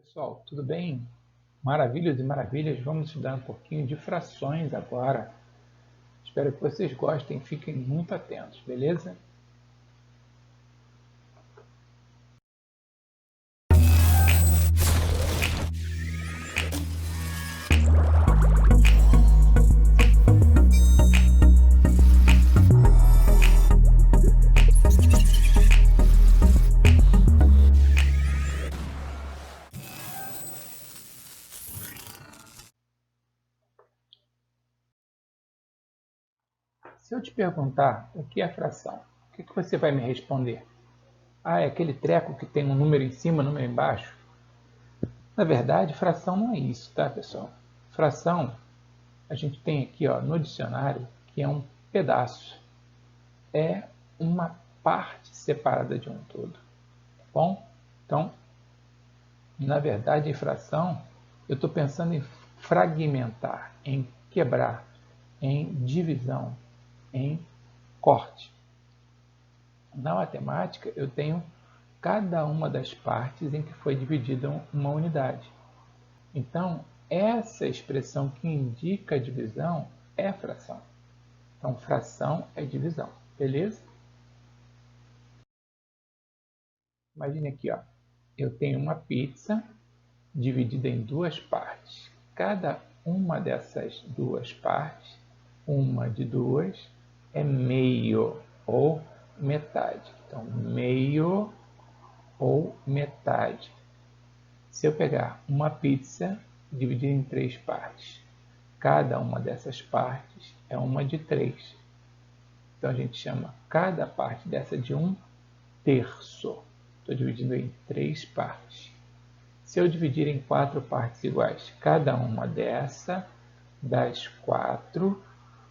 Pessoal, tudo bem? Maravilhas e maravilhas, vamos estudar um pouquinho de frações agora. Espero que vocês gostem, fiquem muito atentos, beleza? Se eu te perguntar o que é fração, o que você vai me responder? Ah, é aquele treco que tem um número em cima, um número embaixo? Na verdade, fração não é isso, tá, pessoal? Fração, a gente tem aqui ó, no dicionário, que é um pedaço. É uma parte separada de um todo, tá bom? Então, na verdade, em fração, eu estou pensando em fragmentar, em quebrar, em divisão, em corte. Na matemática, eu tenho cada uma das partes em que foi dividida uma unidade. Então, essa expressão que indica a divisão é fração. Então, fração é divisão, beleza? Imagine aqui, ó. Eu tenho uma pizza dividida em duas partes. Cada uma dessas duas partes, uma de duas, é meio ou metade. Então, meio ou metade. Se eu pegar uma pizza e dividir em três partes, cada uma dessas partes é uma de três. Então, a gente chama cada parte dessa de um terço. Estou dividindo em três partes. Se eu dividir em quatro partes iguais, cada uma das quatro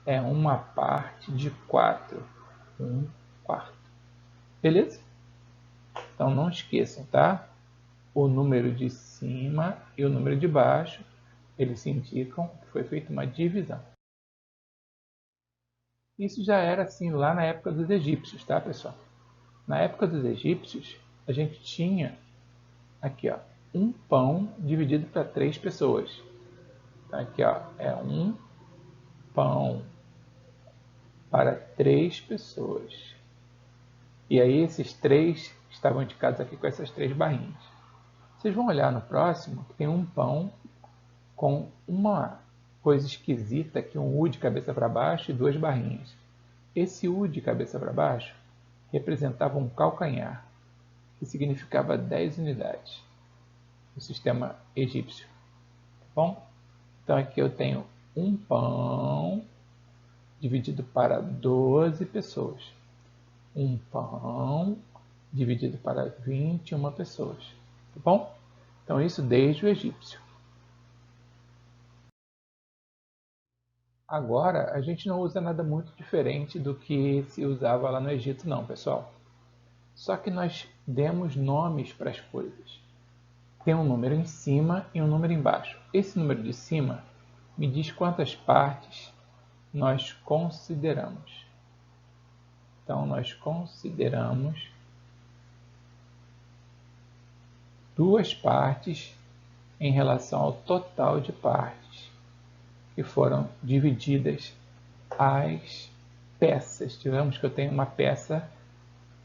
é uma parte de quatro, um quarto. Beleza? Então não esqueçam, tá? O número de cima e o número de baixo, eles indicam que foi feita uma divisão. Isso já era assim lá na época dos egípcios, tá, pessoal? Na época dos egípcios, a gente tinha aqui, ó, um pão dividido para três pessoas. Então, aqui, ó, é um pão para três pessoas. E aí esses três estavam indicados aqui com essas três barrinhas. Vocês vão olhar no próximo que tem um pão com uma coisa esquisita aqui, um U de cabeça para baixo e duas barrinhas. Esse U de cabeça para baixo representava um calcanhar, que significava 10 unidades no sistema egípcio. Tá bom? Então aqui eu tenho um pão dividido para 12 pessoas. Um pão dividido para 21 pessoas. Tá bom? Então, isso desde o egípcio. Agora, a gente não usa nada muito diferente do que se usava lá no Egito, não, pessoal. Só que nós demos nomes para as coisas. Tem um número em cima e um número embaixo. Esse número de cima me diz quantas partes nós consideramos. Então, nós consideramos duas partes em relação ao total de partes que foram divididas as peças. Digamos que eu tenho uma peça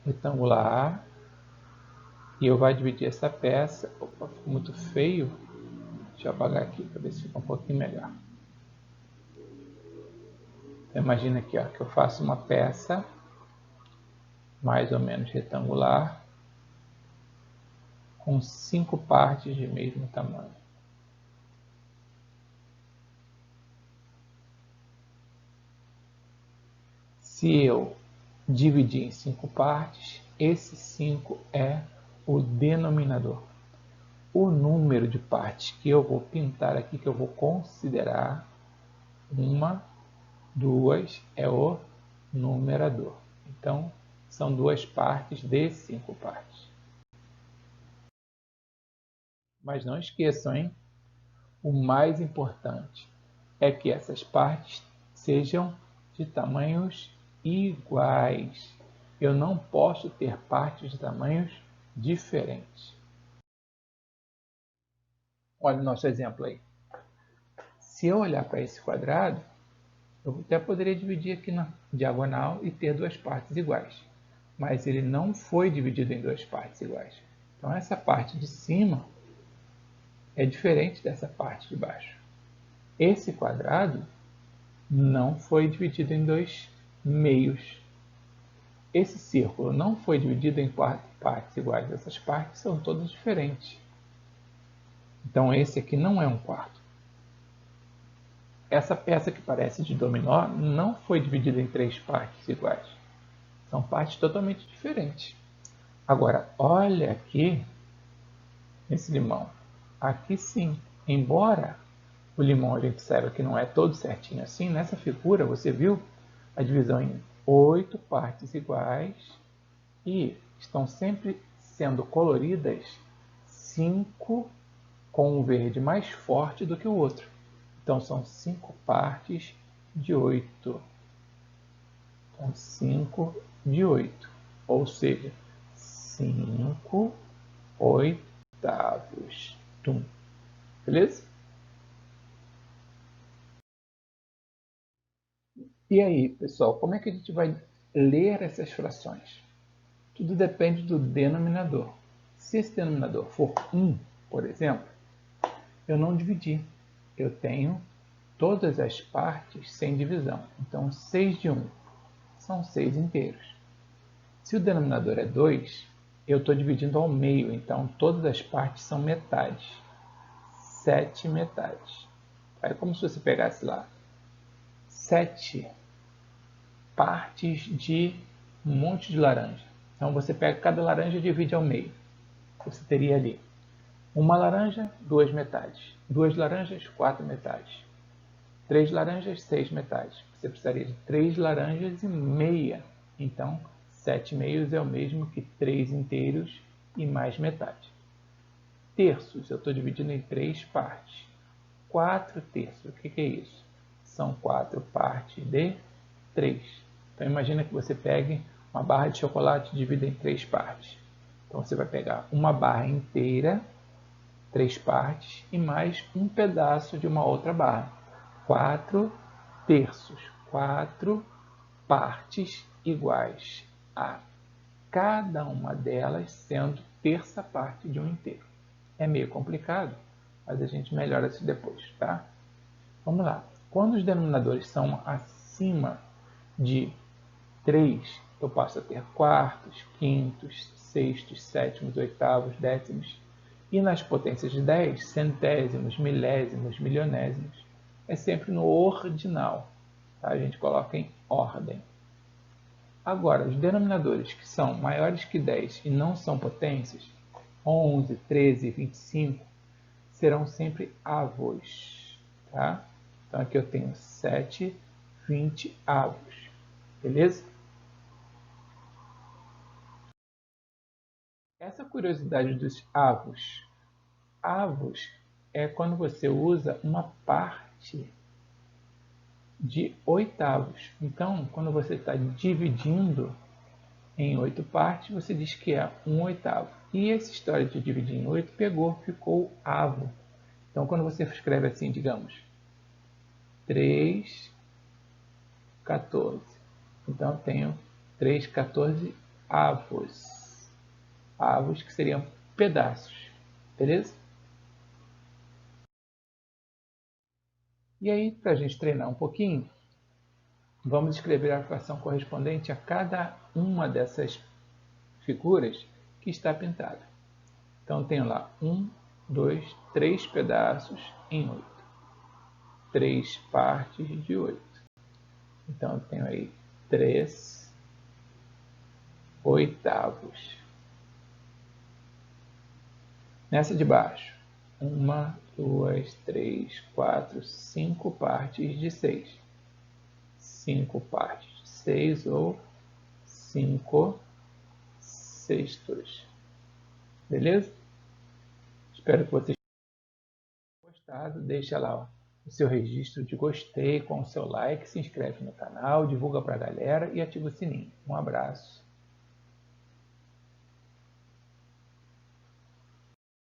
retangular e eu vou dividir essa peça. Opa, ficou muito feio. Deixa eu apagar aqui para ver se fica um pouquinho melhor. Então, imagina aqui ó, que eu faço uma peça mais ou menos retangular com 5 partes de mesmo tamanho. Se eu dividir em 5 partes, esse 5 é o denominador. O número de partes que eu vou pintar aqui, que eu vou considerar, uma, duas, é o numerador. Então, são duas partes de 5 partes. Mas não esqueçam, hein? O mais importante é que essas partes sejam de tamanhos iguais. Eu não posso ter partes de tamanhos diferentes. Olha o nosso exemplo aí. Se eu olhar para esse quadrado, eu até poderia dividir aqui na diagonal e ter duas partes iguais. Mas ele não foi dividido em duas partes iguais. Então essa parte de cima é diferente dessa parte de baixo. Esse quadrado não foi dividido em dois meios. Esse círculo não foi dividido em quatro partes iguais. Essas partes são todas diferentes. Então esse aqui não é um quarto. Essa peça que parece de dominó não foi dividida em três partes iguais. São partes totalmente diferentes. Agora, olha aqui nesse limão. Aqui sim, embora o limão a gente saiba que não é todo certinho assim, nessa figura você viu a divisão em 8 partes iguais e estão sempre sendo coloridas 5 com um verde mais forte do que o outro. Então são 5 partes de 8. Então 5 de 8. Ou seja, 5 oitavos. Tum. Beleza? E aí, pessoal, como é que a gente vai ler essas frações? Tudo depende do denominador. Se esse denominador for 1, por exemplo, eu não dividi. Eu tenho todas as partes sem divisão. Então, 6 de 1 são 6 inteiros. Se o denominador é 2, eu estou dividindo ao meio. Então, todas as partes são metades. 7 metades. É como se você pegasse lá 7 partes de um monte de laranja. Então, você pega cada laranja e divide ao meio. Você teria ali uma laranja, 2 metades. 2 laranjas, 4 metades. 3 laranjas, 6 metades. Você precisaria de 3 laranjas e meia. Então, 7 meios é o mesmo que 3 inteiros e mais metade. Terços, eu estou dividindo em 3 partes. 4 terços, o que é isso? São 4 partes de 3. Então, imagina que você pegue uma barra de chocolate e divida em 3 partes. Então, você vai pegar uma barra inteira, 3 partes, e mais um pedaço de uma outra barra. 4 terços, 4 partes iguais a cada uma delas sendo terça parte de um inteiro. É meio complicado, mas a gente melhora isso depois, tá? Vamos lá. Quando os denominadores são acima de 3, eu passo a ter quartos, quintos, sextos, sétimos, oitavos, décimos. E nas potências de 10, centésimos, milésimos, milionésimos. É sempre no ordinal. Tá? A gente coloca em ordem. Agora, os denominadores que são maiores que 10 e não são potências, 11, 13 e 25, serão sempre avos. Tá? Então aqui eu tenho 7 20 avos. Beleza? Essa curiosidade dos avos. Avos é quando você usa uma parte de oitavos. Então, quando você está dividindo em 8 partes, você diz que é um oitavo. E essa história de dividir em 8 pegou, ficou avo. Então, quando você escreve assim, digamos, 3, 14. Então, eu tenho 3, 14 avos. Avos que seriam pedaços. Beleza? E aí, para a gente treinar um pouquinho, vamos escrever a fração correspondente a cada uma dessas figuras que está pintada. Então, tenho lá 1, 2, 3 pedaços em 8. 3 partes de 8. Então, eu tenho aí 3 oitavos. Nessa de baixo, 1, 2, 3, 4, 5 partes de 6. 5 partes de 6 ou 5 sextos. Beleza? Espero que vocês tenham gostado. Deixa lá o seu registro de gostei com o seu like, se inscreve no canal, divulga para a galera e ativa o sininho. Um abraço.